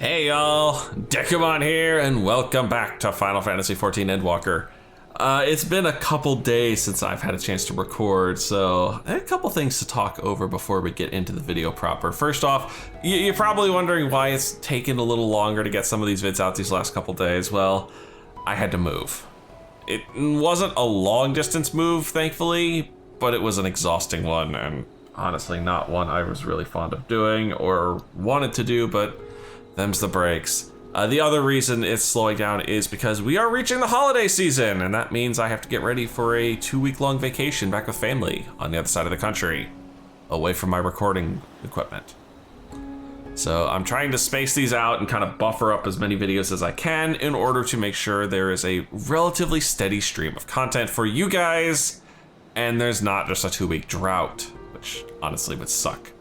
Hey y'all, Dekumon here, and welcome back to Final Fantasy XIV Endwalker. It's been a couple days since I've had a chance to record, so I had a couple things to talk over before we get into the video proper. First off, you're probably wondering why it's taken a little longer to get some of these vids out these last couple days. Well, I had to move. It wasn't a long distance move, thankfully, but it was an exhausting one, and honestly not one I was really fond of doing or wanted to do, but them's the breaks. The other reason it's slowing down is because we are reaching the holiday season, and that means I have to get ready for a 2-week-long vacation back with family on the other side of the country, away from my recording equipment. So I'm trying to space these out and kind of buffer up as many videos as I can in order to make sure there is a relatively steady stream of content for you guys, and there's not just a 2-week drought, which honestly would suck.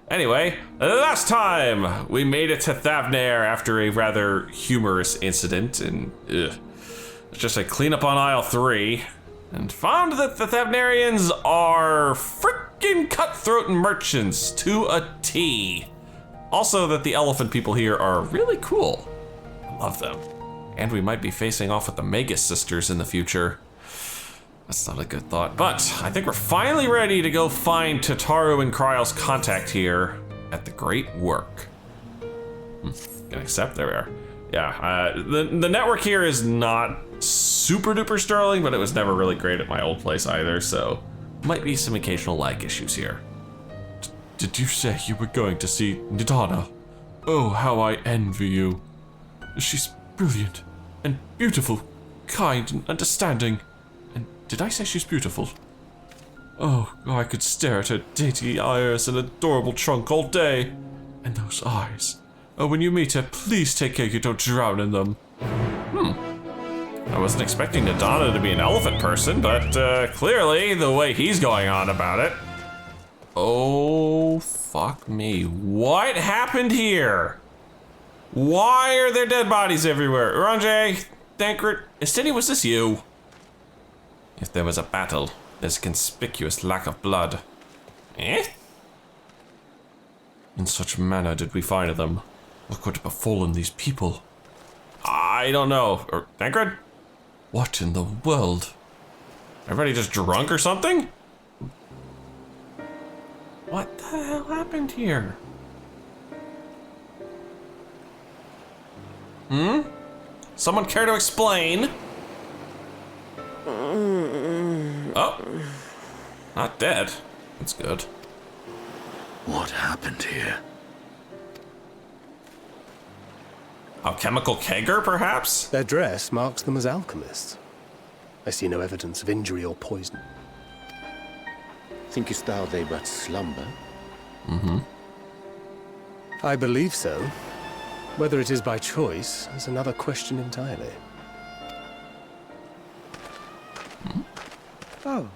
Anyway, last time we made it to Thavnair after a rather humorous incident, and just a cleanup on aisle 3, and found that the Thavnairians are freaking cutthroat merchants to a T. Also that the elephant people here are really cool. I love them. And we might be facing off with the Magus sisters in the future. That's not a good thought, but I think we're finally ready to go find Tataru and Kryle's contact here at the Great Work. Can accept, there we are. Yeah, the network here is not super duper sterling, but it was never really great at my old place either, so might be some occasional lag issues here. Did you say you were going to see Nidana? Oh, how I envy you. She's brilliant and beautiful, kind and understanding. Did I say she's beautiful? Oh, I could stare at her dainty iris and adorable trunk all day. And those eyes. Oh, when you meet her, please take care you don't drown in them. I wasn't expecting Nidana to be an elephant person, but clearly the way he's going on about it. Oh, fuck me. What happened here? Why are there dead bodies everywhere? Uranjay, Thancred, Estini, was this you? If there was a battle, there's a conspicuous lack of blood. Eh? In such manner did we find them. What could have befallen these people? I don't know. Thancred? What in the world? Everybody just drunk or something? What the hell happened here? Someone care to explain? Oh, not dead. That's good. What happened here? Alchemical kegger, perhaps? Their dress marks them as alchemists. I see no evidence of injury or poison. Thinkest thou they but slumber? I believe so. Whether it is by choice is another question entirely. Oh,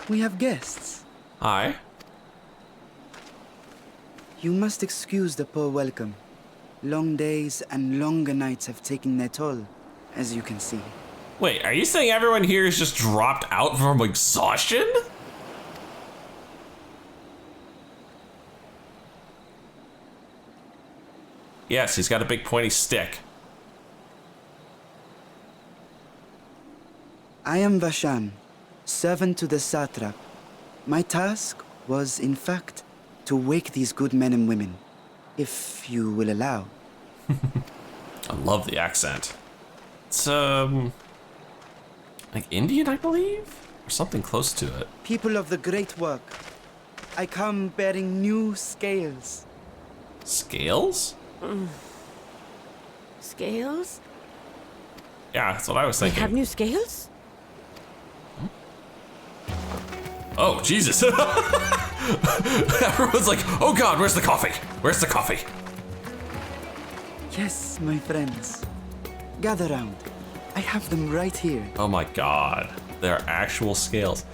we have guests. Hi. You must excuse the poor welcome. Long days and longer nights have taken their toll, as you can see. Wait, are you saying everyone here is just dropped out from exhaustion? Yes, he's got a big pointy stick. I am Vashan, servant to the satrap. My task was, in fact, to wake these good men and women, if you will allow. I love the accent. It's, like Indian, I believe? Or something close to it. People of the Great Work, I come bearing new scales. Scales? Scales? Yeah, that's what I was They thinking. have new scales? Oh, Jesus. Everyone's like, oh God, where's the coffee? Where's the coffee? Yes, my friends. Gather round. I have them right here. Oh my God, they're actual scales.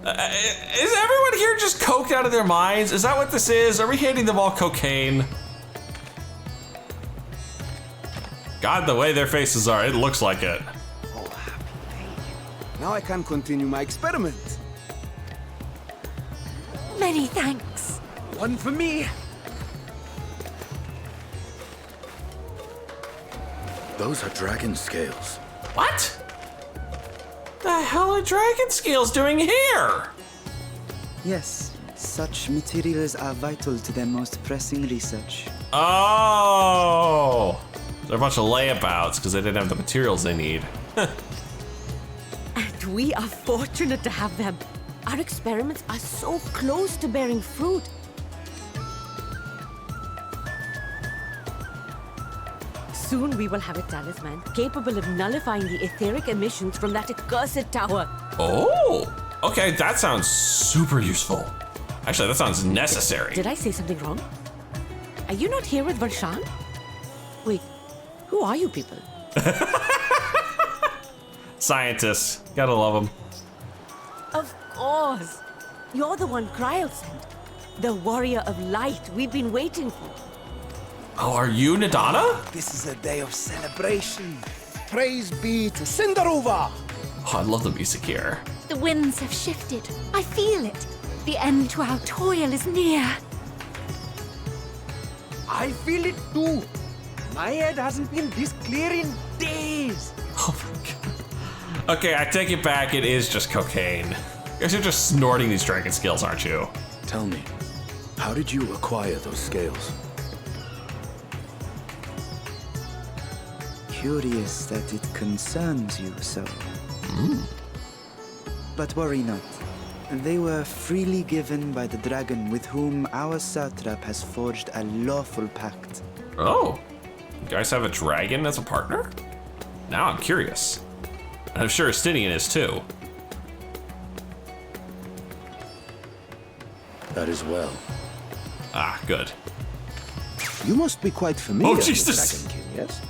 Is everyone here just coked out of their minds? Is that what this is? Are we handing them all cocaine? God, the way their faces are, it looks like it. Oh, happy day. Now I can continue my experiment. Many thanks. One for me. Those are dragon scales. What? The hell are dragon scales doing here? Yes, such materials are vital to their most pressing research. Oh! They're a bunch of layabouts because they didn't have the materials they need. And we are fortunate to have them. Our experiments are so close to bearing fruit. Soon we will have a talisman capable of nullifying the etheric emissions from that accursed tower. Oh! Okay, that sounds super useful. Actually, that sounds necessary. Did I say something wrong? Are you not here with Varshan? Wait, who are you people? Scientists. Gotta love them. Of course. You're the one Cryo sent. The warrior of light we've been waiting for. Oh, are you Nadana? This is a day of celebration. Praise be to Cinderova! Oh, I love the music here. The winds have shifted. I feel it. The end to our toil is near. I feel it too. My head hasn't been this clear in days. Oh my god. Okay, I take it back. It is just cocaine. You guys are just snorting these dragon scales, aren't you? Tell me, how did you acquire those scales? Curious that it concerns you so. But worry not. They were freely given by the dragon with whom our satrap has forged a lawful pact. Oh, you guys have a dragon as a partner? Now I'm curious. And I'm sure Estinian is too. That is well. Ah, good. You must be quite familiar with Jesus. Dragon King, yes?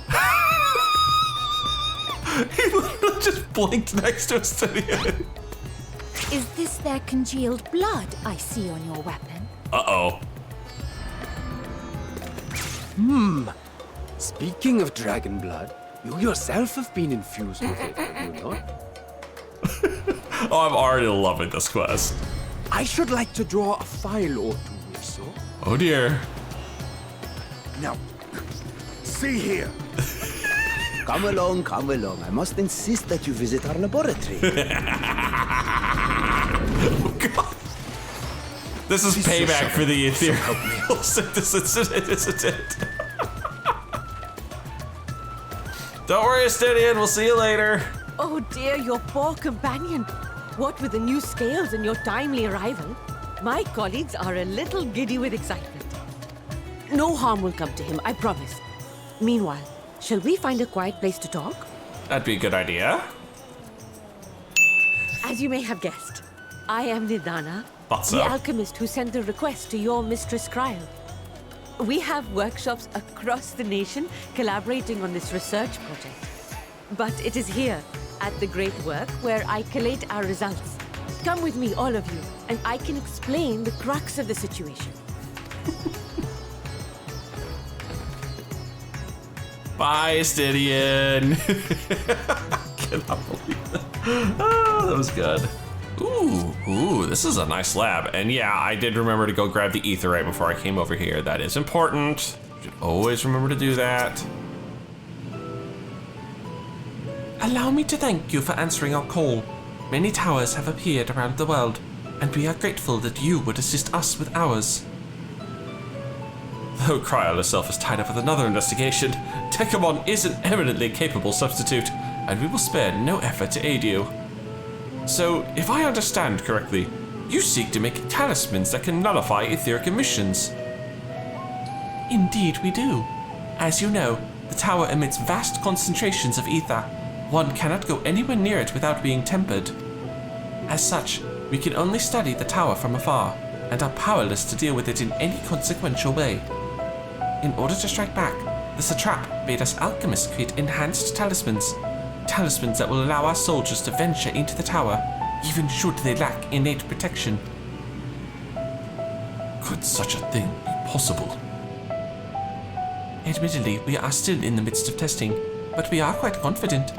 He literally just blinked next to Estinian. Is this their congealed blood I see on your weapon? Uh-oh. Speaking of dragon blood, you yourself have been infused with it, have you not? Oh, I'm already loving this quest. I should like to draw a file or two, if so. Oh dear. Now, see here. Come along, come along. I must insist that you visit our laboratory. Oh god. This is payback for the ethereal synthesis incident. Don't worry, Estinian. We'll see you later. Oh dear, your poor companion. What with the new scales and your timely arrival, my colleagues are a little giddy with excitement. No harm will come to him, I promise. Meanwhile, shall we find a quiet place to talk? That'd be a good idea. As you may have guessed, I am Nidana, Thought so. the alchemist who sent the request to your mistress Cryo. We have workshops across the nation collaborating on this research project. But it is here, at the Great Work, where I collate our results. Come with me, all of you, and I can explain the crux of the situation. Bye, Estinian. Cannot believe that. Oh, that was good. Ooh, this is a nice lab. And yeah, I did remember to go grab the etherite before I came over here. That is important. Should always remember to do that. Allow me to thank you for answering our call. Many towers have appeared around the world, and we are grateful that you would assist us with ours. Though Cryo herself is tied up with another investigation, Dekumon is an eminently capable substitute, and we will spare no effort to aid you. So, if I understand correctly, you seek to make talismans that can nullify etheric emissions. Indeed we do. As you know, the tower emits vast concentrations of ether. One cannot go anywhere near it without being tempered. As such, we can only study the tower from afar, and are powerless to deal with it in any consequential way. In order to strike back, the satrap bade us alchemists create enhanced talismans. Talismans that will allow our soldiers to venture into the tower, even should they lack innate protection. Could such a thing be possible? Admittedly, we are still in the midst of testing, but we are quite confident.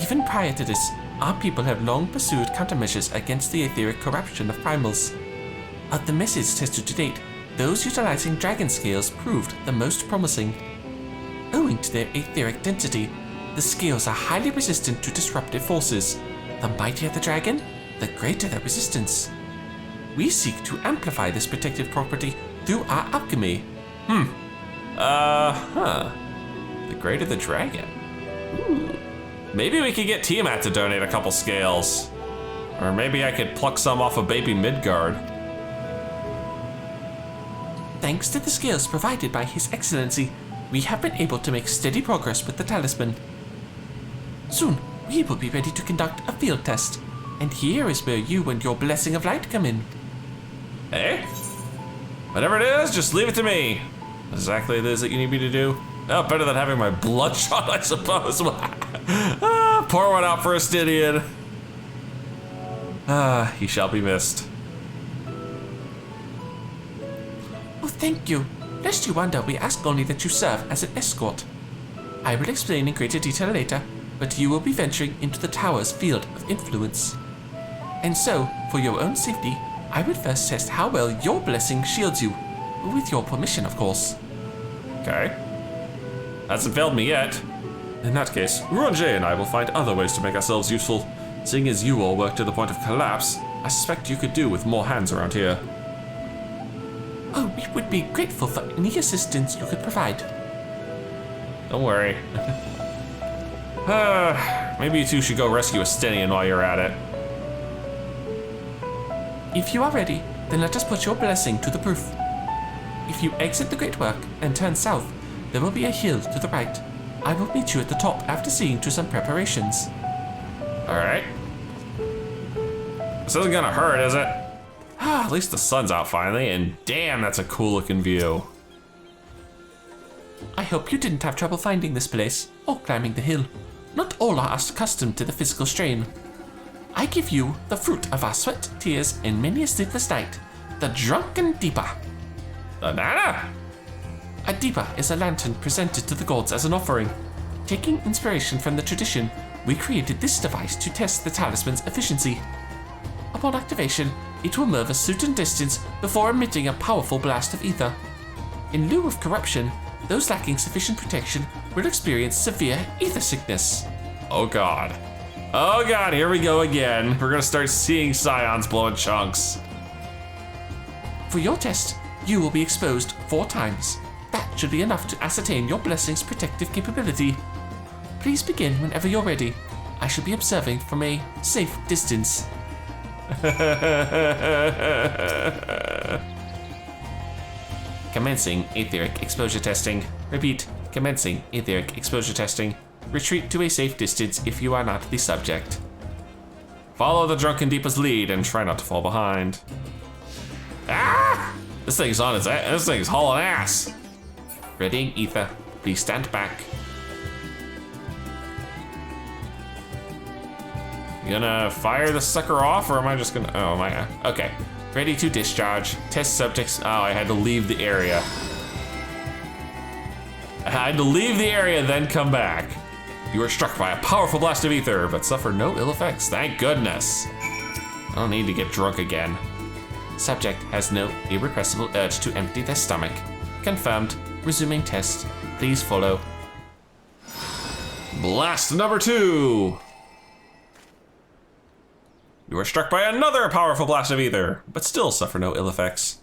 Even prior to this, our people have long pursued countermeasures against the etheric corruption of primals. Of the methods tested to date, those utilizing dragon scales proved the most promising. Owing to their etheric density, the scales are highly resistant to disruptive forces. The mightier the dragon, the greater the resistance. We seek to amplify this protective property through our alchemy. The greater the dragon. Ooh. Maybe we could get Tiamat to donate a couple scales. Or maybe I could pluck some off of baby Midgard. Thanks to the scales provided by His Excellency, we have been able to make steady progress with the talisman. Soon, we will be ready to conduct a field test. And here is where you and your blessing of light come in. Hey? Whatever it is, just leave it to me. Exactly it is that you need me to do. Oh, better than having my bloodshot, I suppose. Pour one out for Astidian. He shall be missed. Oh, thank you. Lest you wonder, we ask only that you serve as an escort. I will explain in greater detail later, but you will be venturing into the tower's field of influence. And so, for your own safety, I would first test how well your blessing shields you. With your permission, of course. Okay. Hasn't failed me yet. In that case, Ronjay and I will find other ways to make ourselves useful. Seeing as you all work to the point of collapse, I suspect you could do with more hands around here. Oh, we would be grateful for any assistance you could provide. Don't worry. Maybe you two should go rescue Astidian while you're at it. If you are ready, then let us put your blessing to the proof. If you exit the Great Work and turn south, there will be a hill to the right. I will meet you at the top after seeing to some preparations. Alright. This isn't gonna hurt, is it? At least the sun's out finally, and damn, that's a cool looking view. I hope you didn't have trouble finding this place, or climbing the hill. Not all are accustomed to the physical strain. I give you the fruit of our sweat, tears, and many a sleepless night, the Drunken Deepa. The Nana? A Deepa is a lantern presented to the gods as an offering. Taking inspiration from the tradition, we created this device to test the talisman's efficiency. Upon activation, it will move a certain distance before emitting a powerful blast of ether. In lieu of corruption, those lacking sufficient protection will experience severe ether sickness. Oh god. Oh god, here we go again. We're gonna start seeing scions blowing chunks. For your test, you will be exposed 4 times. That should be enough to ascertain your blessing's protective capability. Please begin whenever you're ready. I shall be observing from a safe distance. Commencing etheric exposure testing. Repeat, commencing etheric exposure testing. Retreat to a safe distance if you are not the subject. Follow the Drunken Deepa's lead and try not to fall behind. Ah! This thing's on its ass. This thing's hauling ass. Readying ether. Please stand back. You gonna fire the sucker off, or am I just gonna? Oh, am I? Okay. Ready to discharge. Test subjects. Oh, I had to leave the area. I had to leave the area, then come back. You were struck by a powerful blast of ether, but suffered no ill effects. Thank goodness. I don't need to get drunk again. Subject has no irrepressible urge to empty their stomach. Confirmed. Resuming test. Please follow. Blast number 2. You were struck by another powerful blast of ether, but still suffer no ill effects.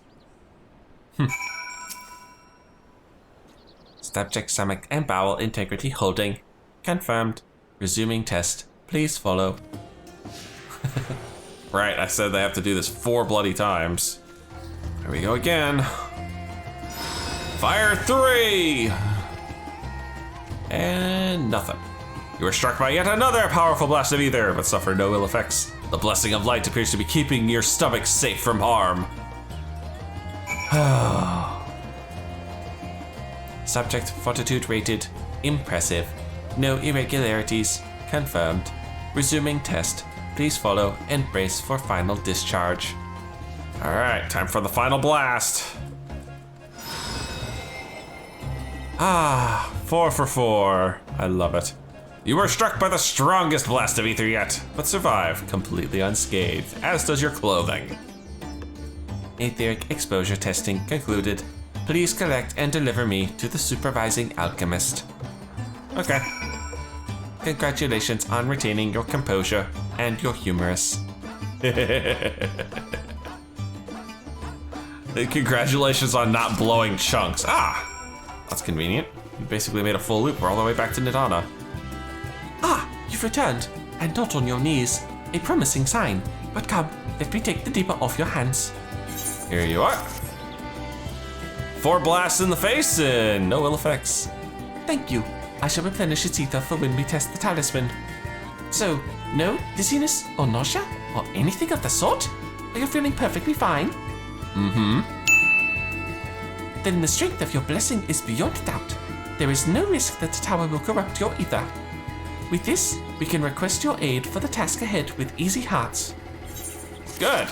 Subject stomach and bowel integrity holding. Confirmed. Resuming test. Please follow. Right, I said they have to do this 4 bloody times. Here we go again. Fire 3! And nothing. You were struck by yet another powerful blast of ether, but suffer no ill effects. The blessing of light appears to be keeping your stomach safe from harm. Subject fortitude rated. Impressive. No irregularities. Confirmed. Resuming test. Please follow and brace for final discharge. Alright, time for the final blast. 4 for 4. I love it. You were struck by the strongest blast of ether yet, but survive completely unscathed, as does your clothing. Etheric exposure testing concluded. Please collect and deliver me to the supervising alchemist. Okay. Congratulations on retaining your composure and your humorous. Congratulations on not blowing chunks. Ah, that's convenient. You basically made a full loop all the way back to Nidana. Ah, you've returned, and not on your knees. A promising sign. But come, let me take the deeper off your hands. Here you are. 4 blasts in the face and no ill effects. Thank you. I shall replenish its ether for when we test the talisman. So, no dizziness or nausea or anything of the sort? Are you feeling perfectly fine? Mm-hmm. Then the strength of your blessing is beyond doubt. There is no risk that the tower will corrupt your ether. With this, we can request your aid for the task ahead with easy hearts. Good.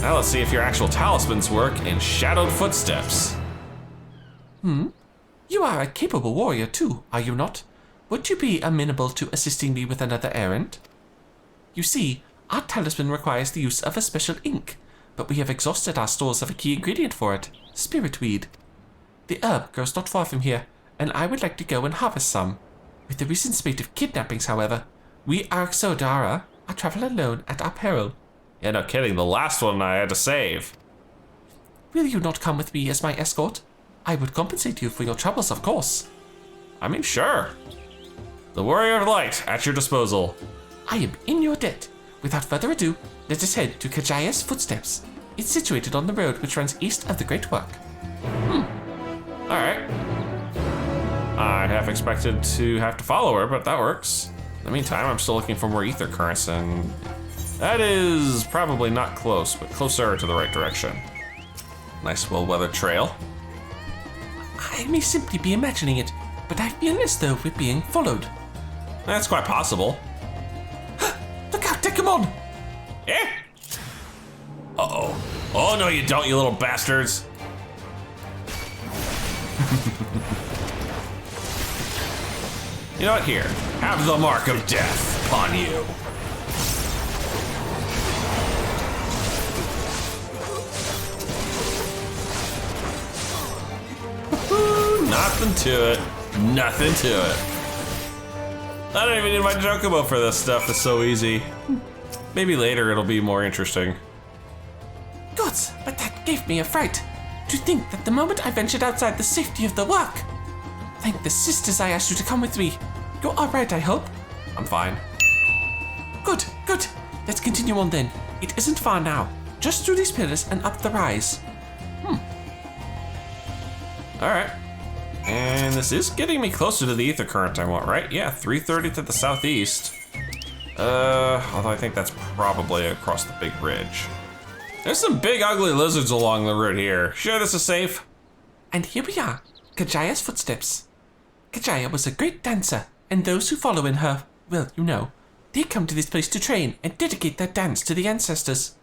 Now let's see if your actual talismans work in shadowed footsteps. You are a capable warrior too, are you not? Would you be amenable to assisting me with another errand? You see, our talisman requires the use of a special ink, but we have exhausted our stores of a key ingredient for it, spiritweed. The herb grows not far from here, and I would like to go and harvest some. With the recent spate of kidnappings, however, we Arxodara are travel alone at our peril. Yeah, no kidding, the last one I had to save. Will you not come with me as my escort? I would compensate you for your troubles, of course. I mean, sure. The Warrior of Light, at your disposal. I am in your debt. Without further ado, let us head to Kajaya's footsteps. It's situated on the road which runs east of the Great Work. Alright. I half expected to have to follow her, but that works. In the meantime, I'm still looking for more ether currents, and that is probably not close, but closer to the right direction. Nice well-weathered trail. I may simply be imagining it, but I feel as though we're being followed. That's quite possible. Look out, Dekumon! Eh? Uh-oh. Oh, no you don't, you little bastards. You know what, here. Have the mark of death upon you. Nothing to it. Nothing to it. I don't even need my Chocobo for this stuff. It's so easy. Maybe later it'll be more interesting. Gods, but that gave me a fright. To think that the moment I ventured outside the safety of the work. Thank the sisters I asked you to come with me. You're all right, I hope? I'm fine. Good, good. Let's continue on then. It isn't far now. Just through these pillars and up the rise. All right. And this is getting me closer to the ether current I want, right? Yeah, 330 to the southeast. Although I think that's probably across the big ridge. There's some big ugly lizards along the route here. Sure this is safe? And here we are, Kajaya's footsteps. Kajaya was a great dancer, and those who follow in her, well, you know, they come to this place to train and dedicate their dance to the ancestors.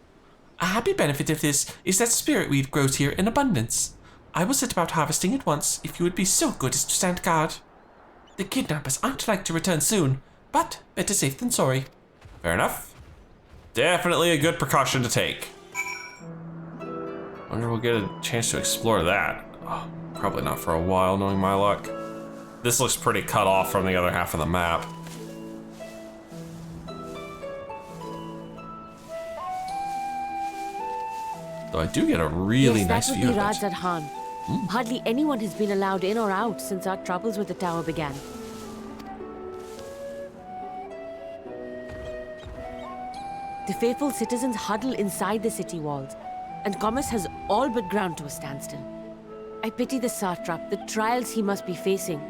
A happy benefit of this is that spiritweed grows here in abundance. I will set about harvesting it once if you would be so good as to stand guard. The kidnappers aren't like to return soon, but better safe than sorry. Fair enough. Definitely a good precaution to take. Wonder if we'll get a chance to explore that. Oh, probably not for a while, knowing my luck. This looks pretty cut off from the other half of the map. Though I do get a really nice view of it. Yes, that would be Rajat Han. Hardly anyone has been allowed in or out since our troubles with the tower began. The faithful citizens huddle inside the city walls, and commerce has all but ground to a standstill. I pity the satrap, the trials he must be facing.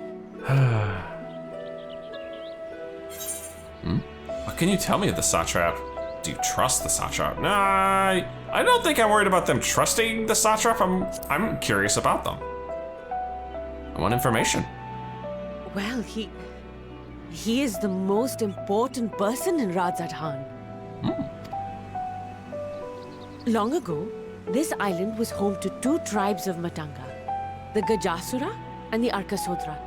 What can you tell me of the satrap? Do you trust the satrap? Nah, I don't think I'm worried about them trusting the satrap. I'm curious about them. I want information. Well, he is the most important person in Rajat Han. Long ago, this island was home to 2 tribes of Matanga, the Gajasura and the Arkasodra.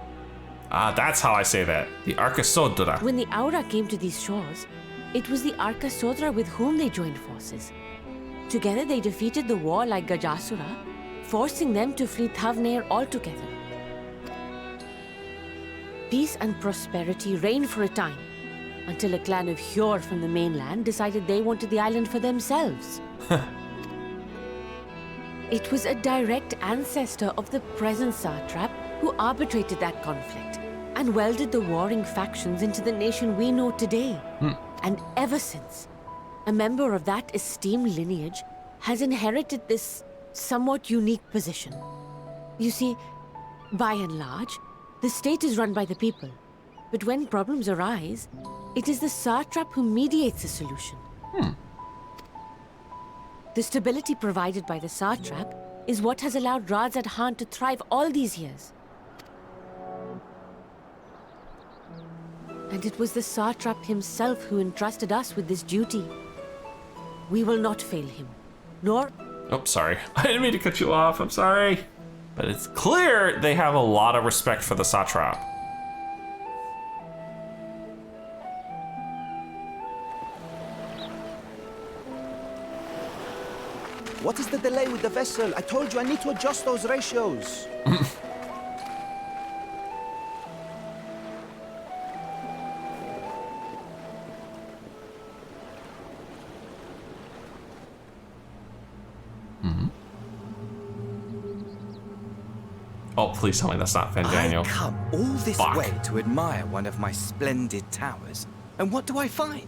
Ah, that's how I say that. The Arkasodra. When the Aura came to these shores, it was the Arkasodra with whom they joined forces. Together they defeated the warlike Gajasura, forcing them to flee Thavnair altogether. Peace and prosperity reigned for a time, until a clan of Hjor from the mainland decided they wanted the island for themselves. It was a direct ancestor of the present Satrap who arbitrated that conflict and welded the warring factions into the nation we know today. And ever since, a member of that esteemed lineage has inherited this somewhat unique position. You see, by and large, the state is run by the people. But when problems arise, it is the Satrap who mediates a solution. The stability provided by the Satrap is what has allowed Radzad Khan to thrive all these years. And it was the Satrap himself who entrusted us with this duty. We will not fail him, nor... Oh, sorry. I didn't mean to cut you off. I'm sorry. But it's clear they have a lot of respect for the Satrap. What is the delay with the vessel? I told you I need to adjust those ratios. Oh, please tell me that's not Fandaniel. I come all this Fuck. way to admire one of my splendid towers, and what do I find?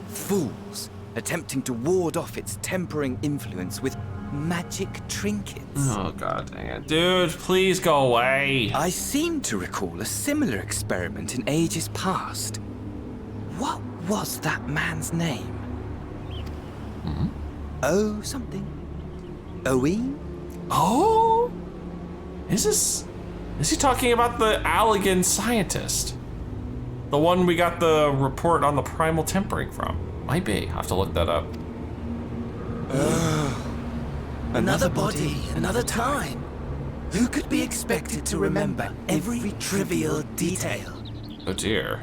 Fools attempting to ward off its tempering influence with magic trinkets. Oh, god dang it. Dude, please go away. I seem to recall a similar experiment in ages past. What was that man's name? Oh, something. Owen? Oh? Is he talking about the Allegan scientist? The one we got the report on the primal tempering from? Might be. I'll have to look that up. Another body, another time. Who could be expected to remember every trivial detail? Oh dear.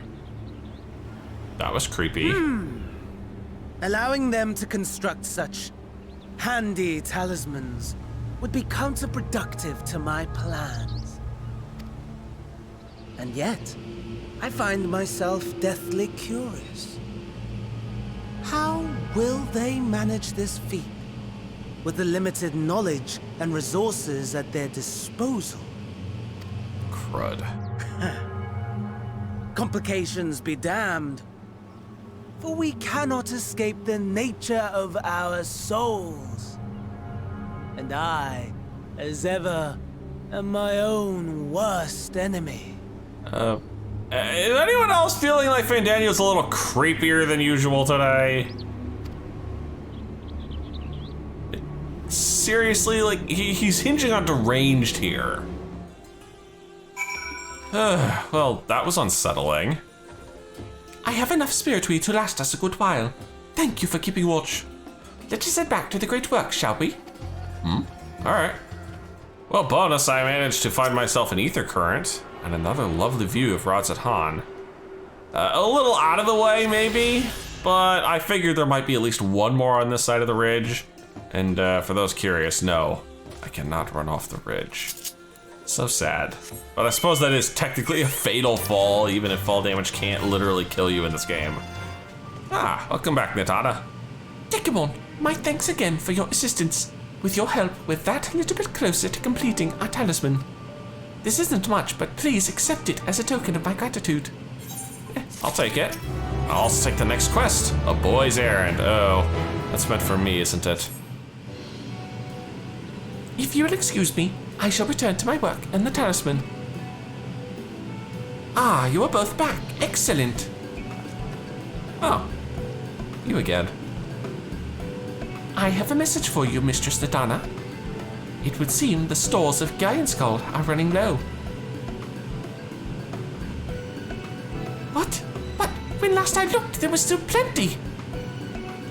That was creepy. Allowing them to construct such handy talismans would be counterproductive to my plans. And yet, I find myself deathly curious. How will they manage this feat with the limited knowledge and resources at their disposal? Crud. Complications be damned, for we cannot escape the nature of our souls. And I, as ever, am my own worst enemy. Is anyone else feeling like Fandaniel's a little creepier than usual today? Seriously, like, he's hinging on deranged here. Well, that was unsettling. I have enough spiritry to last us a good while. Thank you for keeping watch. Let us head back to the great work, shall we? Alright. Well, bonus, I managed to find myself an ether current and another lovely view of Radzad Khan. A little out of the way, maybe, but I figured there might be at least one more on this side of the ridge. And for those curious, no, I cannot run off the ridge. So sad. But I suppose that is technically a fatal fall, even if fall damage can't literally kill you in this game. Ah, welcome back, Nitana. Dekumon, my thanks again for your assistance. With your help, we're that little bit closer to completing our talisman. This isn't much, but please accept it as a token of my gratitude. I'll take it. I'll also take the next quest, a boy's errand. Oh, that's meant for me, isn't it? If you will excuse me, I shall return to my work and the talisman. Ah, you are both back. Excellent. Oh, you again. I have a message for you, Mistress Nitana. It would seem the stores of Skull are running low. What? But when last I looked, there was still plenty.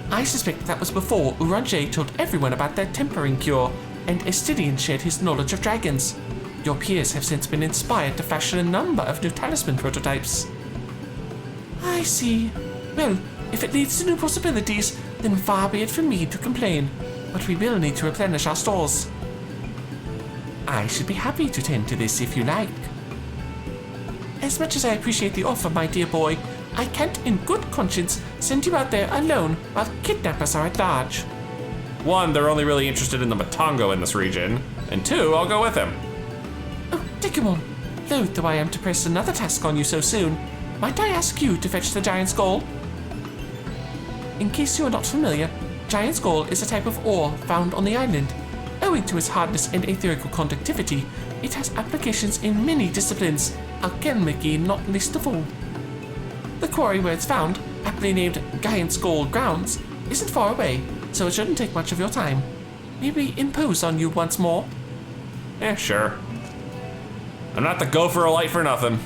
I suspect that was before Uranje told everyone about their tempering cure, and Estidian shared his knowledge of dragons. Your peers have since been inspired to fashion a number of new talisman prototypes. I see. Well, if it leads to new possibilities, then far be it from me to complain, but we will need to replenish our stores. I should be happy to tend to this if you like. As much as I appreciate the offer, my dear boy, I can't in good conscience send you out there alone while kidnappers are at large. 1, they're only really interested in the Matongo in this region, and 2, I'll go with him. Oh, Dekumon, though I am to press another task on you so soon, might I ask you to fetch the giant skull? In case you are not familiar, giant skull is a type of ore found on the island. Owing to its hardness and aetherical conductivity, it has applications in many disciplines, alchemy not least of all. The quarry where it's found, aptly named Giant Skull Grounds, isn't far away, so it shouldn't take much of your time. Maybe impose on you once more? Yeah, sure. I'm not the gopher light for nothing.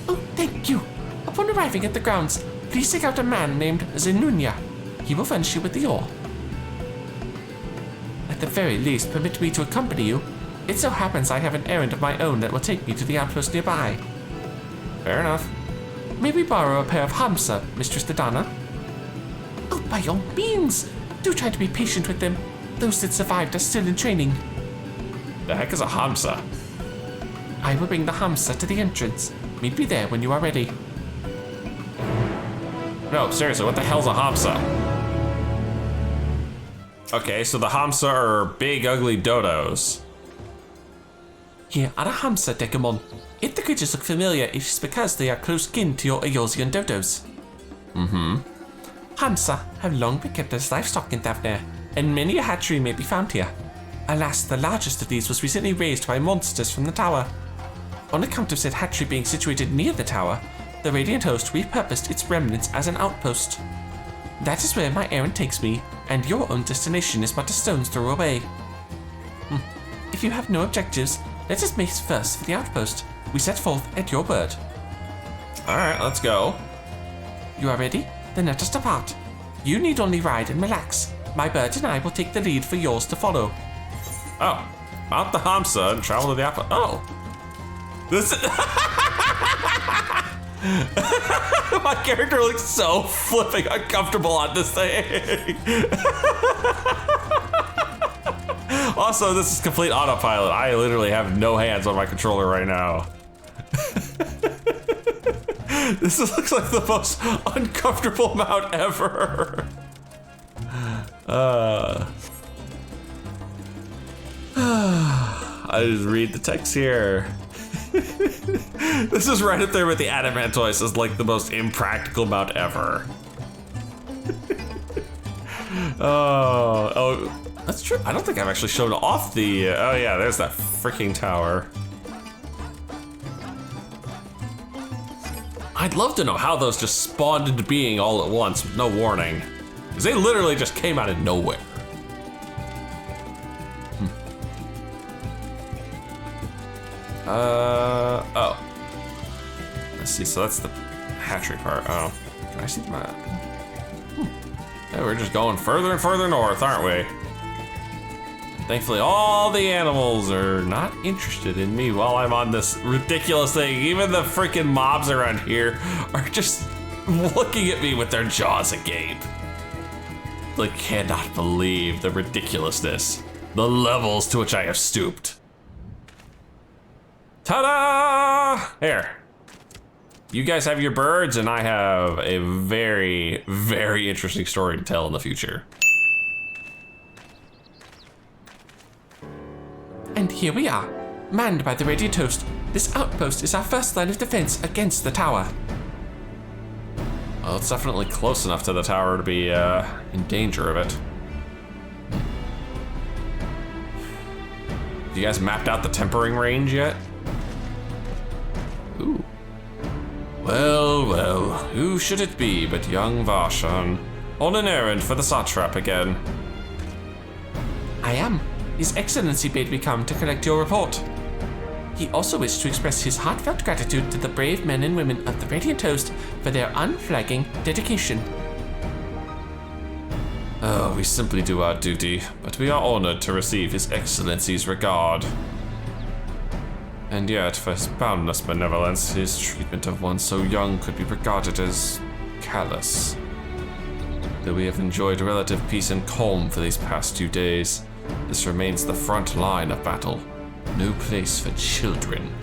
Oh, thank you. Upon arriving at the grounds, please seek out a man named Zenunia. He will furnish you with the ore. At the very least, permit me to accompany you. It so happens I have an errand of my own that will take me to the outpost nearby. Fair enough. May we borrow a pair of Hamsa, Mistress Didana? Oh, by all means! Do try to be patient with them. Those that survived are still in training. The heck is a Hamsa? I will bring the Hamsa to the entrance. Meet me there when you are ready. No, seriously, what the hell's a Hamsa? Okay, so the Hamsa are big, ugly dodos. Here are the Hamsa, Dekumon. If the creatures look familiar, it is because they are close kin to your Eosian dodos. Hamsa have long been kept as livestock in Thavnair, and many a hatchery may be found here. Alas, the largest of these was recently raised by monsters from the tower. On account of said hatchery being situated near the tower, the Radiant Host repurposed its remnants as an outpost. That is where my errand takes me, and your own destination is but a stone's throw away. If you have no objectives, let us make first for the outpost. We set forth at your word. Alright, let's go. You are ready? Then let us depart. You need only ride and relax. My bird and I will take the lead for yours to follow. Oh, mount the Hamsa and travel to the outpost. Oh. This is... My character looks so flipping uncomfortable on this thing. Also, this is complete autopilot. I literally have no hands on my controller right now. This looks like the most uncomfortable mount ever. I just read the text here. This is right up there with the Adamantoise as like the most impractical mount ever. Oh, that's true. I don't think I've actually shown off the, oh yeah, there's that freaking tower. I'd love to know how those just spawned into being all at once with no warning. Because they literally just came out of nowhere. Oh. Let's see, so that's the hatchery part. Oh, can I see the map? Yeah, we're just going further and further north, aren't we? Thankfully, all the animals are not interested in me while I'm on this ridiculous thing. Even the freaking mobs around here are just looking at me with their jaws agape. They cannot believe the ridiculousness, the levels to which I have stooped. Ta-da! Here. You guys have your birds, and I have a very, very interesting story to tell in the future. And here we are, manned by the Radiant Host. This outpost is our first line of defense against the tower. Well, it's definitely close enough to the tower to be in danger of it. You guys mapped out the tempering range yet? Ooh. Well, well, who should it be but young Varshan, on an errand for the satrap again? I am. His Excellency bade me come to collect your report. He also wished to express his heartfelt gratitude to the brave men and women of the Radiant Host for their unflagging dedication. Oh, we simply do our duty, but we are honored to receive His Excellency's regard. And yet, for his boundless benevolence, his treatment of one so young could be regarded as callous. Though we have enjoyed relative peace and calm for these past 2 days, this remains the front line of battle. No place for children.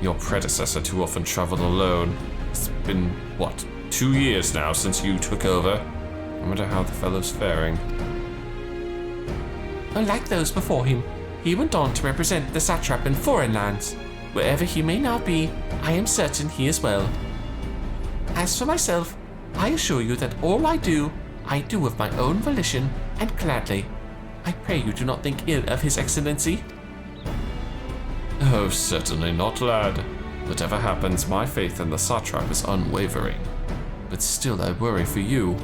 Your predecessor too often traveled alone. It's been, what, 2 years now since you took over? I wonder how the fellow's faring. Unlike those before him, he went on to represent the satrap in foreign lands. Wherever he may now be, I am certain he is well. As for myself, I assure you that all I do of my own volition and gladly. I pray you do not think ill of His Excellency. Oh, certainly not, lad. Whatever happens, my faith in the satrap is unwavering. But still, I worry for you.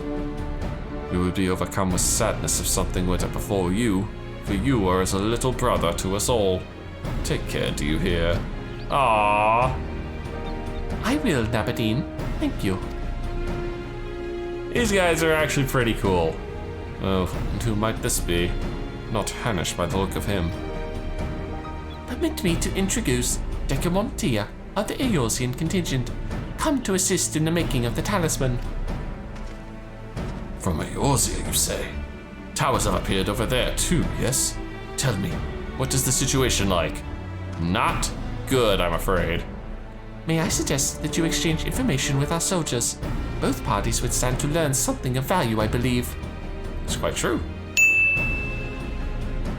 You would be overcome with sadness if something were to befall you, for you are as a little brother to us all. Take care, do you hear? Ah. I will, Nabadine. Thank you. These guys are actually pretty cool. Oh, and who might this be? Not Hanish by the look of him. Permit me to introduce Dekumon Tia of the Eorzean contingent, come to assist in the making of the talisman. From Eorzea, you say? Towers have appeared over there too, yes? Tell me, what is the situation like? Not good, I'm afraid. May I suggest that you exchange information with our soldiers? Both parties would stand to learn something of value, I believe. It's quite true.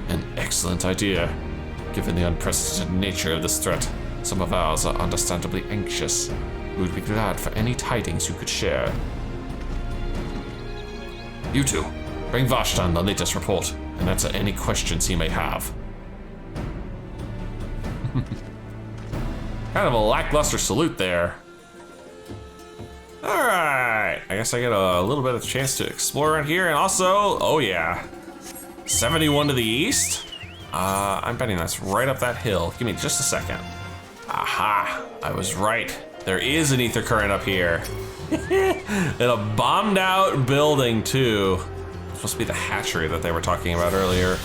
An excellent idea. Given the unprecedented nature of this threat, some of ours are understandably anxious. We would be glad for any tidings you could share. You two, bring Vashtan the latest report and answer any questions he may have. Kind of a lackluster salute there. Alright, I guess I get a little bit of a chance to explore around here, and also, oh yeah, 71 to the east? I'm betting that's right up that hill. Give me just a second. Aha, I was right. There is an ether current up here. In a bombed out building too. It's supposed to be the hatchery that they were talking about earlier.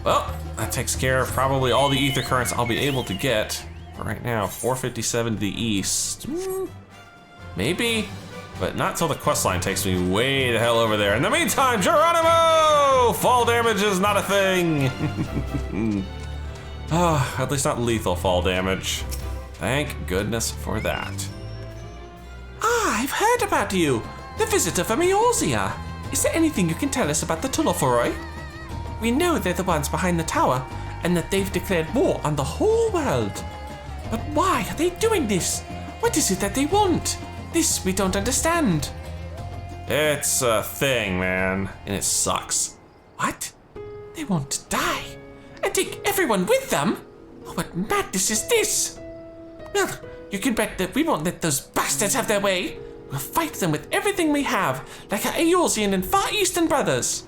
Well, that takes care of probably all the ether currents I'll be able to get. But right now, 457 to the east. Maybe, but not till the quest line takes me way the hell over there. In the meantime, Geronimo! Fall damage is not a thing. At least not lethal fall damage. Thank goodness for that. I've heard about you, the visitor from Eorzea. Is there anything you can tell us about the Tuloforoi? We know they're the ones behind the tower, and that they've declared war on the whole world. But why are they doing this? What is it that they want? This we don't understand. It's a thing, man, and it sucks. What? They want to die? And take everyone with them? Oh, what madness is this? Well, you can bet that we won't let those bastards have their way. We'll fight them with everything we have, like our Eorzean and Far Eastern brothers.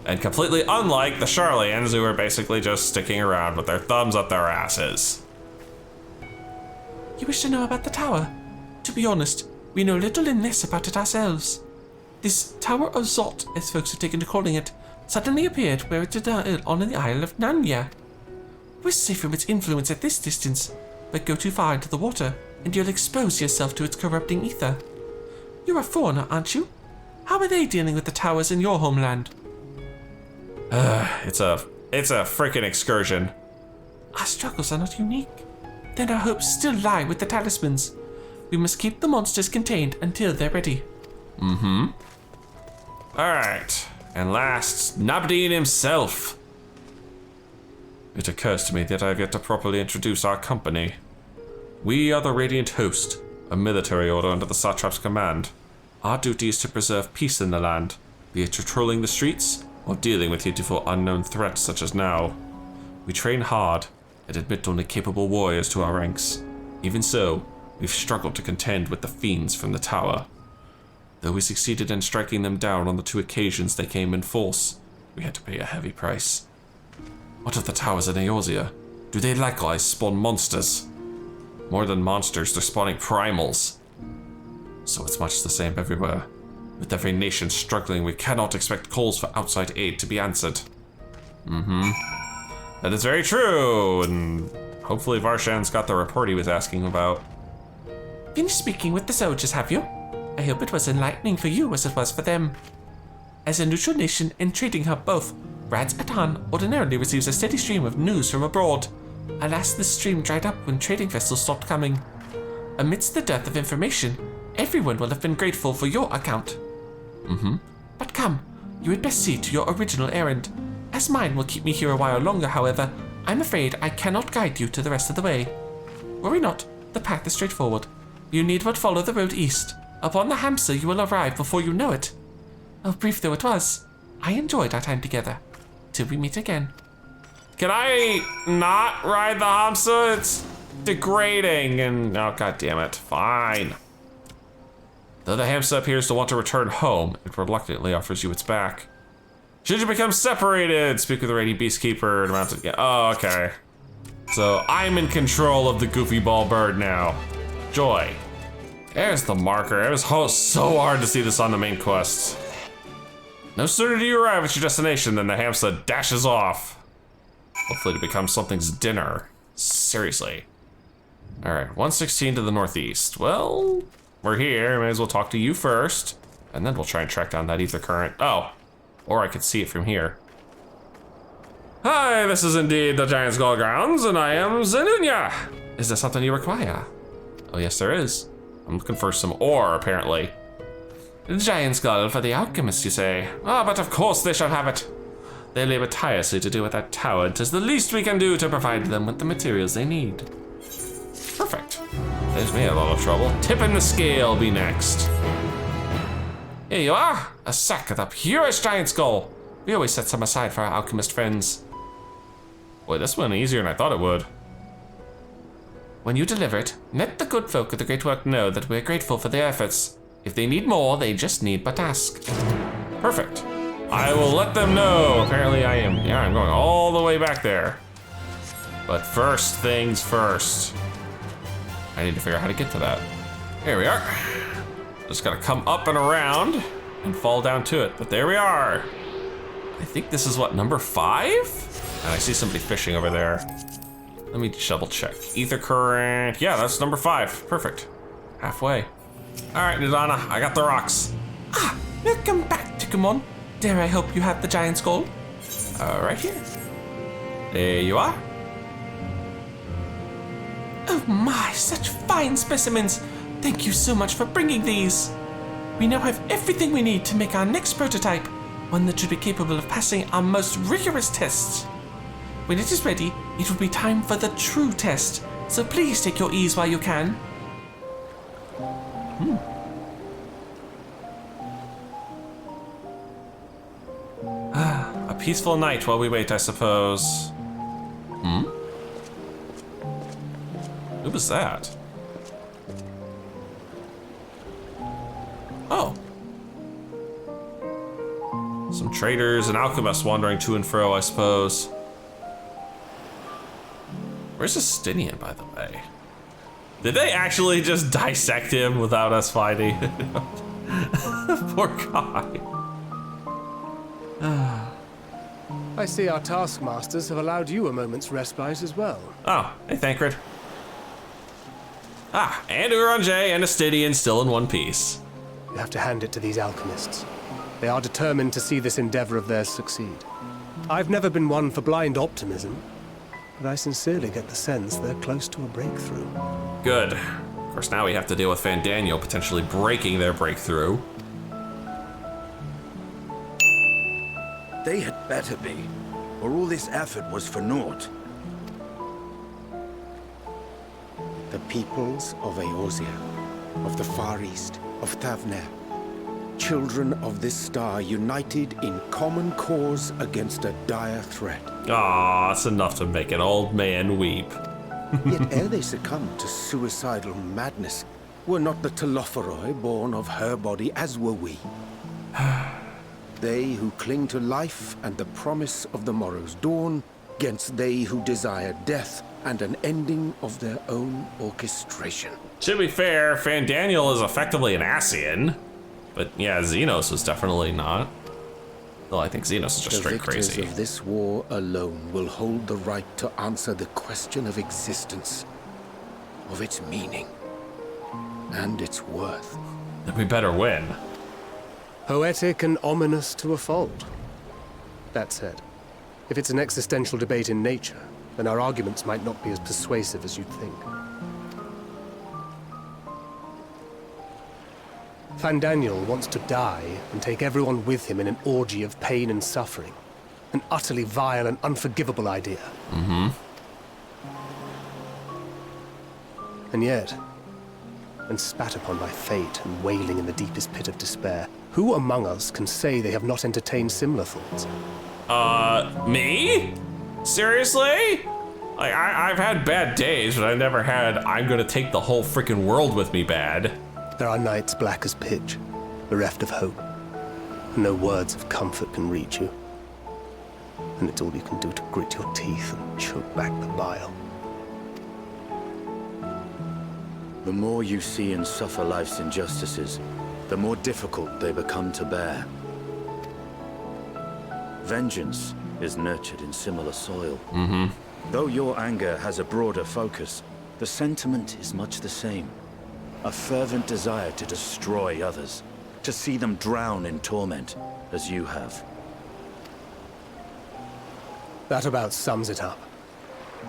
And completely unlike the Charlians, who are basically just sticking around with their thumbs up their asses. You wish to know about the tower? To be honest, we know little and less about it ourselves. This Tower of Zot, as folks have taken to calling it, suddenly appeared where it did on the Isle of Nanya. We're safe from its influence at this distance, but go too far into the water, and you'll expose yourself to its corrupting ether. You're a foreigner, aren't you? How are they dealing with the towers in your homeland? It's a freaking excursion. Our struggles are not unique. Then our hopes still lie with the talismans. We must keep the monsters contained until they're ready. Alright, and last, Nabdeen himself. It occurs to me that I have yet to properly introduce our company. We are the Radiant Host, a military order under the Satrap's command. Our duty is to preserve peace in the land, be it patrolling the streets or dealing with heretofore unknown threats such as now. We train hard and admit only capable warriors to our ranks. Even so, we've struggled to contend with the fiends from the tower. Though we succeeded in striking them down on the 2 occasions they came in force, we had to pay a heavy price. What of the towers in Eorzea? Do they likewise spawn monsters? More than monsters, they're spawning primals. So it's much the same everywhere. With every nation struggling, we cannot expect calls for outside aid to be answered. That is very true, and hopefully Varshan's got the report he was asking about. Finished speaking with the soldiers, have you? I hope it was enlightening for you as it was for them. As a neutral nation and trading hub both, Rad-Atan ordinarily receives a steady stream of news from abroad. Alas, this stream dried up when trading vessels stopped coming. Amidst the dearth of information, everyone will have been grateful for your account. But come, you had best see to your original errand. As mine will keep me here a while longer, however, I'm afraid I cannot guide you to the rest of the way. Worry not, the path is straightforward. You need but follow the road east. Upon the hamster you will arrive before you know it. Oh, brief though it was, I enjoyed our time together. Till we meet again. Can I not ride the hamster? It's degrading and, oh, god damn it. Fine. Though the hamster appears to want to return home, it reluctantly offers you its back. Should you become separated, speak with the Radiant Beastkeeper and mount it again. Oh, okay. So I'm in control of the goofy ball bird now. Joy. There's the marker. It was so hard to see this on the main quest. No sooner do you arrive at your destination than the hamster dashes off. Hopefully to become something's dinner. Seriously. All right, 116 to the northeast. Well, we're here. May as well talk to you first. And then we'll try and track down that ether current. Oh, or I could see it from here. Hi, this is indeed the Giant Skull Grounds, and I am Zenunya. Is there something you require? Oh, yes, there is. I'm looking for some ore, apparently. The Giant Skull for the alchemist, you say? Ah, but of course they shall have it. They labor tirelessly to do with that tower, and 'tis the least we can do to provide them with the materials they need. Perfect. There's me a lot of trouble. Tipping the scale be next. Here you are, a sack of the purest giant skull. We always set some aside for our alchemist friends. Boy, this went easier than I thought it would. When you deliver it, let the good folk of the Great Work know that we're grateful for their efforts. If they need more, they just need but ask. Perfect. I will let them know. Apparently I am. Yeah, I'm going all the way back there. But first things first. I need to figure out how to get to that. Here we are. Just gotta come up and around and fall down to it. But there we are. I think this is what, number 5? And I see somebody fishing over there. Let me double check. Ether current. Yeah, that's number 5. Perfect. Halfway. All right, Nidana, I got the rocks. Ah, welcome back, Dekumon. Dare I hope you have the giant skull? Right here. There you are. Oh my, such fine specimens. Thank you so much for bringing these. We now have everything we need to make our next prototype, one that should be capable of passing our most rigorous tests. When it is ready, it will be time for the true test, so please take your ease while you can. A peaceful night while we wait, I suppose. Who was that? Oh. Some traders and alchemists wandering to and fro, I suppose. Where's Justinian, by the way? Did they actually just dissect him without us fighting? Poor guy. I see our taskmasters have allowed you a moment's respite as well. Oh, hey, Thancred. Ah, and Urange and Astidian still in one piece. You have to hand it to these alchemists. They are determined to see this endeavor of theirs succeed. I've never been one for blind optimism, but I sincerely get the sense they're close to a breakthrough. Good. Of course, now we have to deal with Fandaniel potentially breaking their breakthrough. They had better be, or all this effort was for naught. The peoples of Eorzea, of the Far East, of Thavner, children of this star united in common cause against a dire threat. Ah, it's enough to make an old man weep. Yet ere they succumbed to suicidal madness, were not the Telophoroi born of her body as were we? They who cling to life and the promise of the morrow's dawn, against they who desire death and an ending of their own orchestration. To be fair, Fandaniel is effectively an Ascian. But yeah, Xenos was definitely not. Though I think Xenos is just straight crazy. The victors of this war alone will hold the right to answer the question of existence, of its meaning, and its worth. Then we better win. Poetic and ominous to a fault. That said, If it's an existential debate in nature, then our arguments might not be as persuasive as you'd think. Fandaniel wants to die and take everyone with him in an orgy of pain and suffering. An utterly vile and unforgivable idea. Mm-hmm. And yet, when spat upon by fate and wailing in the deepest pit of despair, who among us can say they have not entertained similar thoughts? Me? Seriously? Like, I've had bad days, but I've never had I'm gonna take the whole freaking world with me bad. There are nights black as pitch, bereft of hope, and no words of comfort can reach you. And it's all you can do to grit your teeth and choke back the bile. The more you see and suffer life's injustices, the more difficult they become to bear. Vengeance is nurtured in similar soil. Mm-hmm. Though your anger has a broader focus, the sentiment is much the same. A fervent desire to destroy others, to see them drown in torment, as you have. That about sums it up.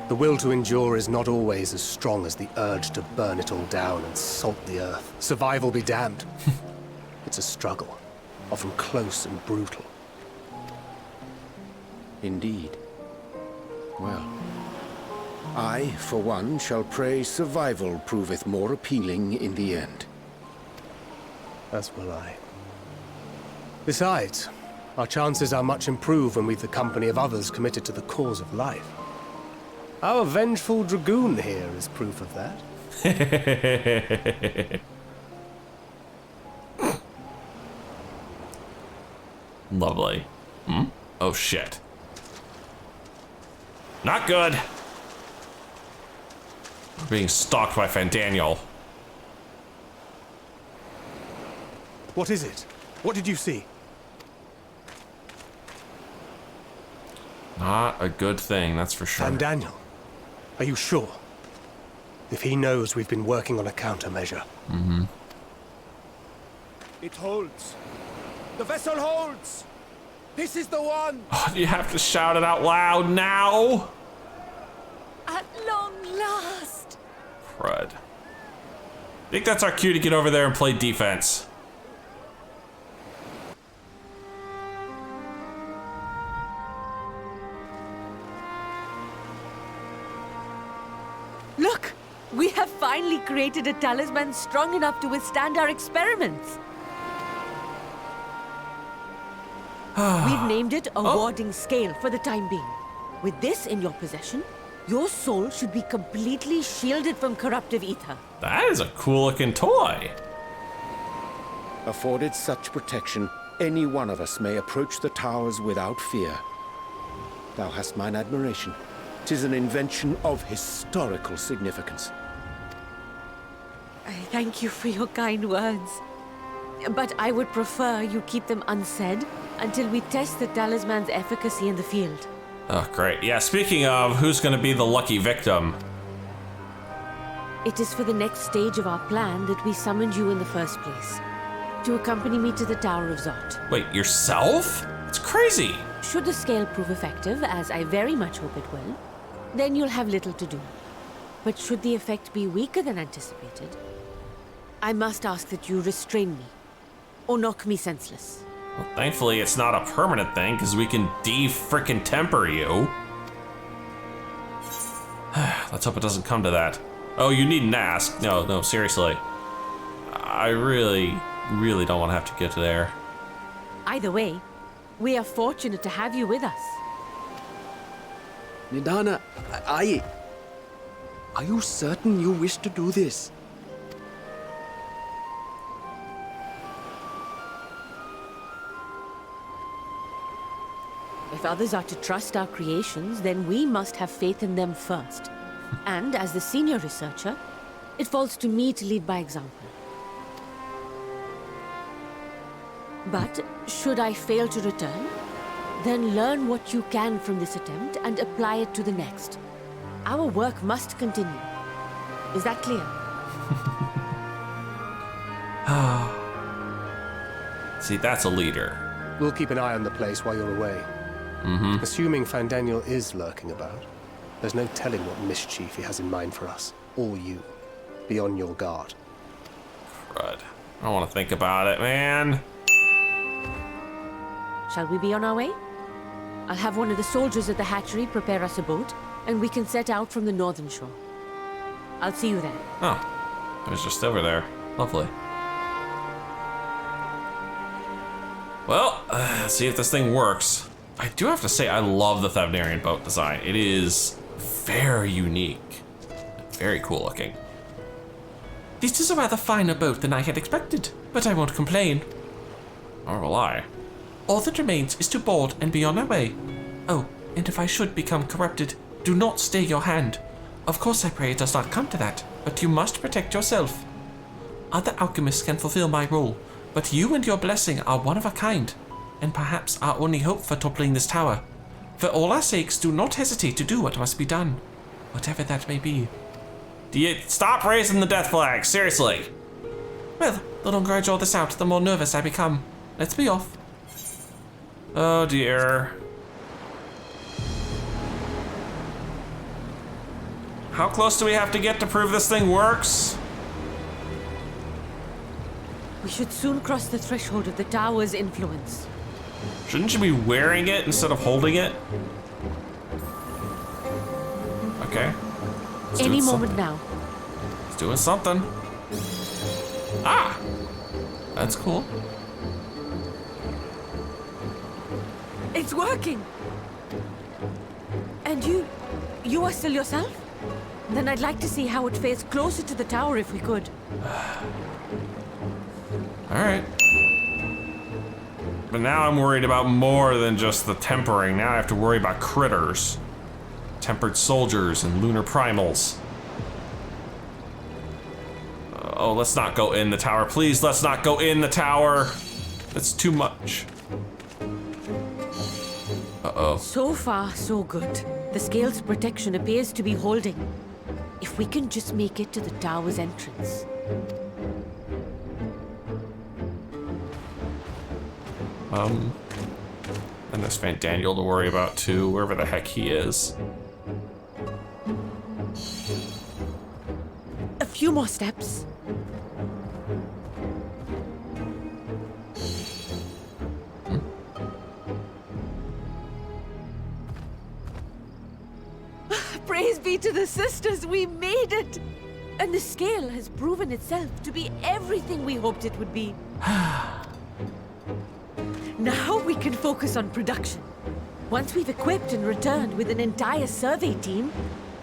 The will to endure is not always as strong as the urge to burn it all down and salt the earth. Survival be damned. It's a struggle, often close and brutal. Indeed. Well, I, for one, shall pray survival proveth more appealing in the end. As will I. Besides, our chances are much improved when we've the company of others committed to the cause of life. Our vengeful dragoon here is proof of that. Lovely. Hmm? Oh shit. Not good. We're being stalked by Fandaniel. What is it? What did you see? Not a good thing, that's for sure. Fandaniel, are you sure? If he knows we've been working on a countermeasure. Mm-hmm. It holds. The vessel holds! This is the one! Oh, you have to shout it out loud now? At long last! Crud. I think that's our cue to get over there and play defense. Look! We have finally created a talisman strong enough to withstand our experiments. We've named it a warding scale for the time being. With this in your possession, your soul should be completely shielded from corruptive ether. That is a cool looking toy. Afforded such protection, any one of us may approach the towers without fear. Thou hast mine admiration. 'Tis an invention of historical significance. I thank you for your kind words. But I would prefer you keep them unsaid until we test the talisman's efficacy in the field. Oh, great. Yeah, speaking of, who's gonna be the lucky victim? It is for the next stage of our plan that we summoned you in the first place. To accompany me to the Tower of Zot. Wait, yourself? It's crazy. Should the scale prove effective, as I very much hope it will, then you'll have little to do. But should the effect be weaker than anticipated, I must ask that you restrain me, or knock me senseless. Well, thankfully, it's not a permanent thing, because we can de-frickin-temper you. Let's hope it doesn't come to that. Oh, you needn't ask. No, seriously. I really don't want to have to get to there. Either way, we are fortunate to have you with us. Nidana, are you certain you wish to do this? If others are to trust our creations, then we must have faith in them first. And as the senior researcher, it falls to me to lead by example. But should I fail to return, then learn what you can from this attempt and apply it to the next. Our work must continue. Is that clear? See, that's a leader. We'll keep an eye on the place while you're away. Assuming Fandaniel is lurking about, there's no telling what mischief he has in mind for us, or you. Be on your guard. Crud. I don't want to think about it, man. Shall we be on our way? I'll have one of the soldiers at the hatchery prepare us a boat, and we can set out from the northern shore. I'll see you then. Oh, it was just over there. Lovely. Well, let's see if this thing works. I do have to say, I love the Thavnarian boat design. It is very unique. Very cool looking. This is a rather finer boat than I had expected, but I won't complain. Nor will I. All that remains is to board and be on our way. Oh, and if I should become corrupted, do not stay your hand. Of course I pray it does not come to that, but you must protect yourself. Other alchemists can fulfill my role, but you and your blessing are one of a kind, and perhaps our only hope for toppling this tower. For all our sakes, do not hesitate to do what must be done, whatever that may be. Do you stop raising the death flag? Seriously. Well, the longer I draw this out, the more nervous I become. Let's be off. Oh dear. How close do we have to get to prove this thing works? We should soon cross the threshold of the tower's influence. Shouldn't you be wearing it instead of holding it? Okay. Any moment now. It's doing something. Ah! That's cool. It's working! And you are still yourself? Then I'd like to see how it fares closer to the tower if we could. Alright. But now I'm worried about more than just the tempering. Now I have to worry about critters. Tempered soldiers and lunar primals. Oh, let's not go in the tower. Please, let's not go in the tower. That's too much. Uh-oh. So far, so good. The scale's protection appears to be holding. If we can just make it to the tower's entrance. And there's Fandaniel to worry about too, wherever the heck he is. A few more steps. Praise be to the sisters, we made it! And the scale has proven itself to be everything we hoped it would be. Now we can focus on production. Once we've equipped and returned with an entire survey team,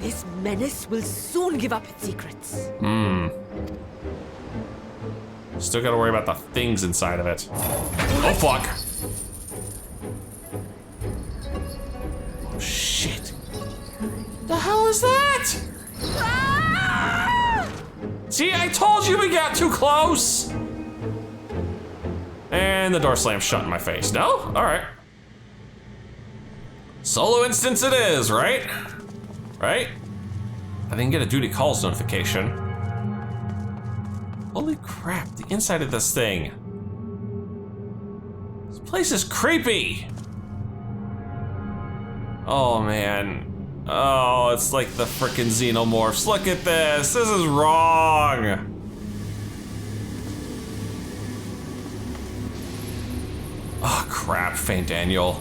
this menace will soon give up its secrets. Still gotta worry about the things inside of it. Oh fuck! Oh shit. The hell is that? Ah! See, I told you we got too close! And the door slams shut in my face. No? Alright. Solo instance it is, right? Right? I didn't get a duty calls notification. Holy crap, the inside of this thing. This place is creepy! Oh man. Oh, it's like the frickin' xenomorphs. Look at this, this is wrong! Oh crap, Fandaniel.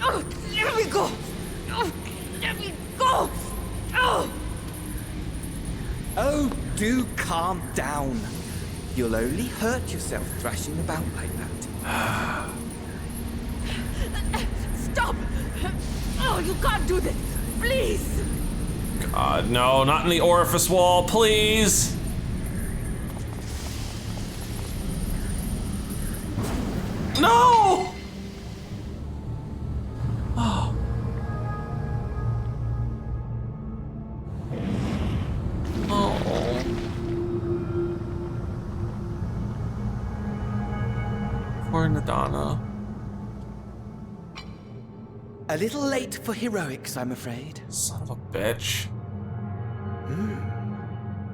Oh, let me go! Oh, let me go! Oh! Oh, do calm down. You'll only hurt yourself thrashing about like that. Stop! Oh, you can't do this! Please! God, no, not in the orifice wall, please! No! Oh. Oh. Poor Nadana. A little late for heroics, I'm afraid. Son of a bitch.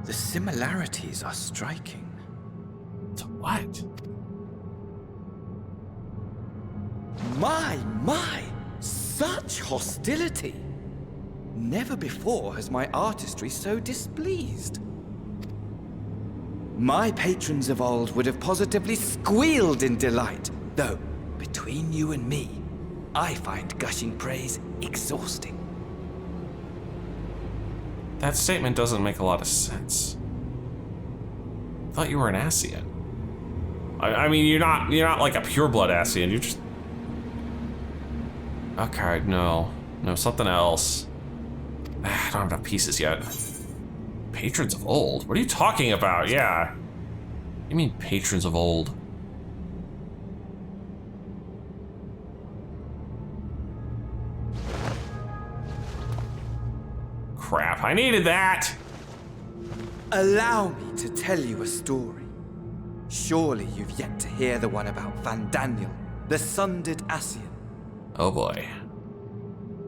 The similarities are striking. To what? My! Such hostility! Never before has my artistry so displeased. My patrons of old would have positively squealed in delight, though, between you and me, I find gushing praise exhausting. That statement doesn't make a lot of sense. I thought you were an Ascian. I mean, you're not like a pureblood Ascian. You're just. Okay, no, something else. I don't have enough pieces yet. Patrons of old? What are you talking about? Yeah. What do you mean patrons of old? Crap, I needed that! Allow me to tell you a story. Surely you've yet to hear the one about Fandaniel, the sundered Ascian. Oh boy.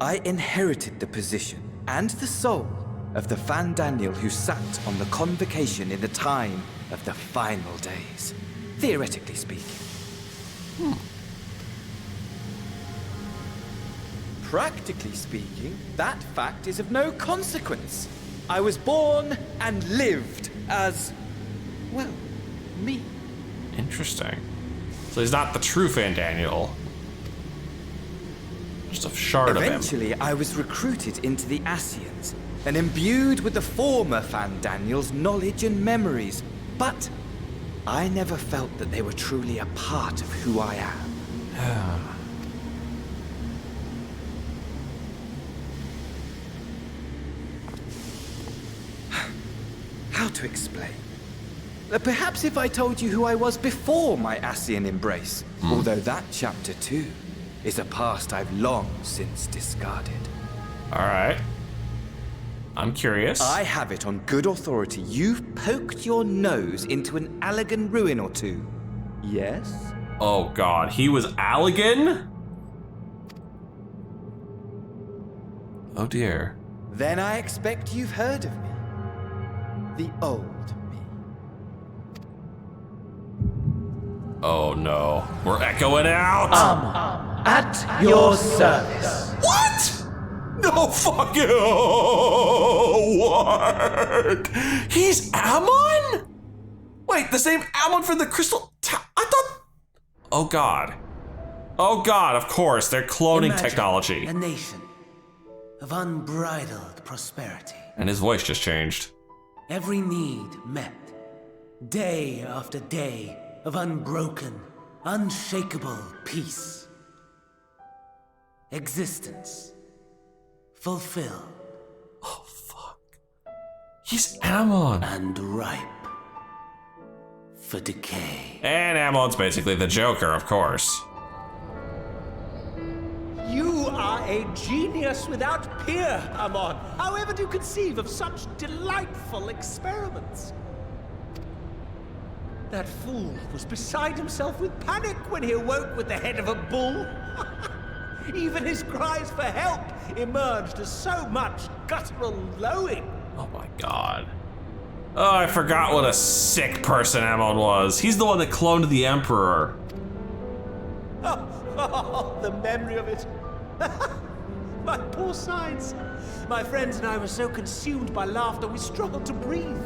I inherited the position and the soul of the Fandaniel who sat on the convocation in the time of the final days, theoretically speaking. Practically speaking, that fact is of no consequence. I was born and lived as, well, me. Interesting. So he's not the true Fandaniel. Just a shard of him. Eventually, I was recruited into the Ascians and imbued with the former Fandaniel's knowledge and memories, but I never felt that they were truly a part of who I am. How to explain? Perhaps if I told you who I was before my Ascian embrace, although that chapter too is a past I've long since discarded. Alright. I'm curious. I have it on good authority you've poked your nose into an Allegan ruin or two. Yes? Oh god, he was Allegan? Oh dear. Then I expect you've heard of me. The old me. Oh no. We're echoing out! At your service. What? No fucking. What? He's Amon? Wait, the same Amon from the Crystal Tower? I thought. Oh god. Oh god, of course, they're cloning Imagine technology. a nation of unbridled prosperity. And his voice just changed. Every need met. Day after day of unbroken, unshakable peace. Existence fulfilled. Oh fuck. He's Amon. And ripe for decay. And Amon's basically the Joker, of course. You are a genius without peer, Amon. However do you conceive of such delightful experiments? That fool was beside himself with panic when he awoke with the head of a bull. Even his cries for help emerged as so much guttural lowing. Oh my god. Oh, I forgot what a sick person Amon was. He's the one that cloned the Emperor. Oh, the memory of it. My poor sides. My friends and I were so consumed by laughter we struggled to breathe.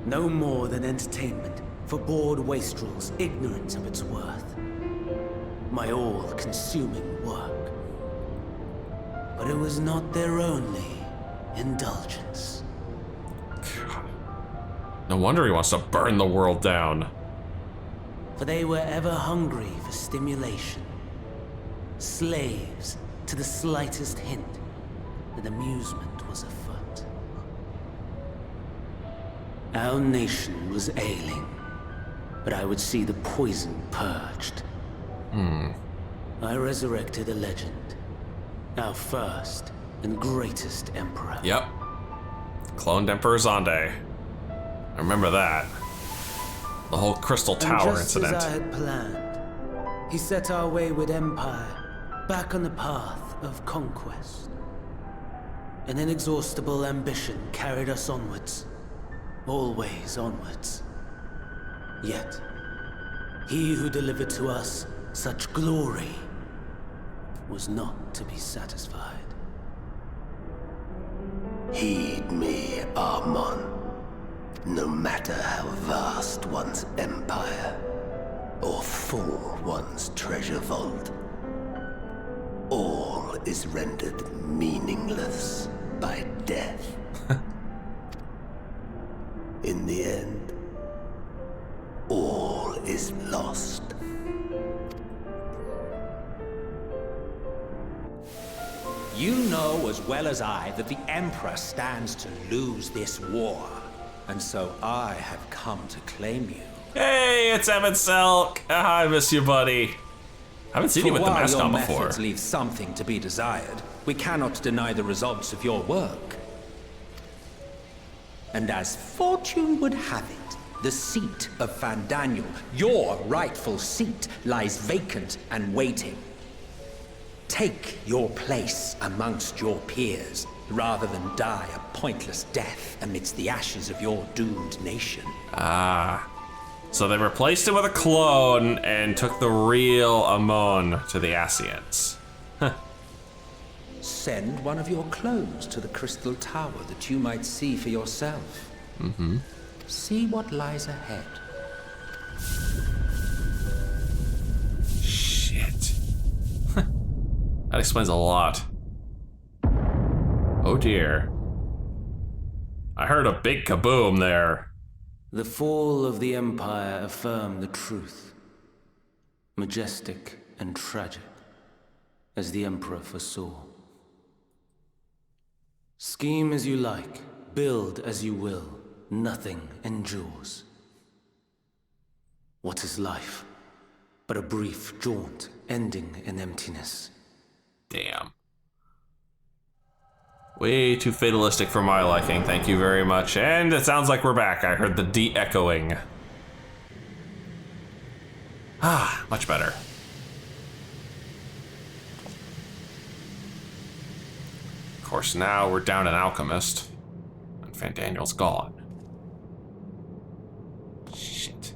No more than entertainment for bored wastrels ignorant of its worth. My all-consuming work. But it was not their only indulgence. God. No wonder he wants to burn the world down. For they were ever hungry for stimulation. Slaves to the slightest hint that amusement was afoot. Our nation was ailing, but I would see the poison purged. I resurrected a legend. Our first and greatest emperor. Yep. Cloned Emperor Zonde. I remember that. The whole Crystal Tower and just incident. as I had planned, he set our wayward empire back on the path of conquest. An inexhaustible ambition carried us onwards. Always onwards. Yet, He who delivered to us such glory was not to be satisfied. Heed me, Armon. No matter how vast one's empire, or full one's treasure vault, all is rendered meaningless by death. In the end, all is lost. You know as well as I that the Emperor stands to lose this war. And so I have come to claim you. Hey, it's Heavensward. I miss you, buddy. I haven't seen you with the mask on before. Your methods leave something to be desired, we cannot deny the results of your work. And as fortune would have it, the seat of Fandaniel, your rightful seat, lies vacant and waiting. Take your place amongst your peers, rather than die a pointless death amidst the ashes of your doomed nation. Ah. So they replaced it with a clone and took the real Amon to the Ascians. Huh. Send one of your clones to the Crystal Tower that you might see for yourself. Mm-hmm. See what lies ahead. Shit. That explains a lot. Oh dear. I heard a big kaboom there. The fall of the Empire affirmed the truth. Majestic and tragic, as the Emperor foresaw. Scheme as you like, build as you will, nothing endures. What is life but a brief jaunt ending in emptiness? Damn. Way too fatalistic for my liking, thank you very much. And it sounds like we're back. I heard the de-echoing. Ah, much better. Of course, now we're down an alchemist. And Fandaniel's gone. Shit.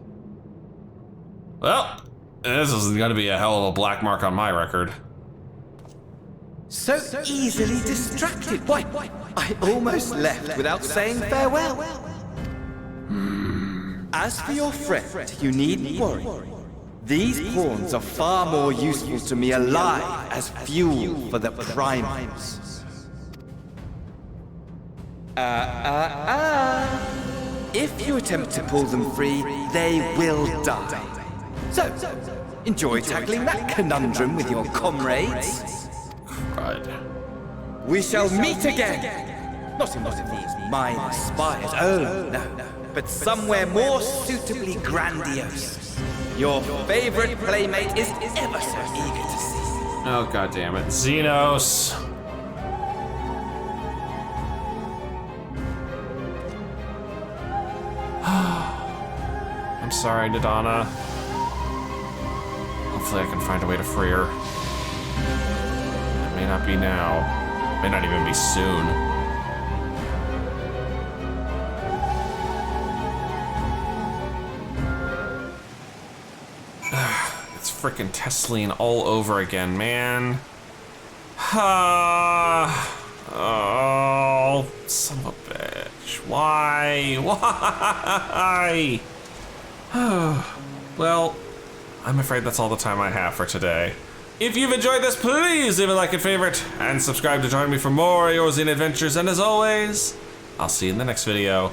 Well, this is gonna be a hell of a black mark on my record. So easily distracted. Why, I almost left without saying farewell. As for your friend, you needn't worry. These pawns are far more useful to me alive as fuel for the primals. If you attempt to pull them free, they will die. So, enjoy tackling that conundrum with your comrades. We shall meet again! Not in one of these minor spires, oh no, but somewhere more suitably grandiose. Your favorite playmate is ever so eager to see. Oh god damn it. Xenos! I'm sorry, Nadana. Hopefully I can find a way to free her. May not be now. May not even be soon. It's frickin' Tesline all over again, man. Oh, son of a bitch. Why? Why? Well, I'm afraid that's all the time I have for today. If you've enjoyed this, please leave a like and favorite, and subscribe to join me for more Eorzean adventures, and as always, I'll see you in the next video.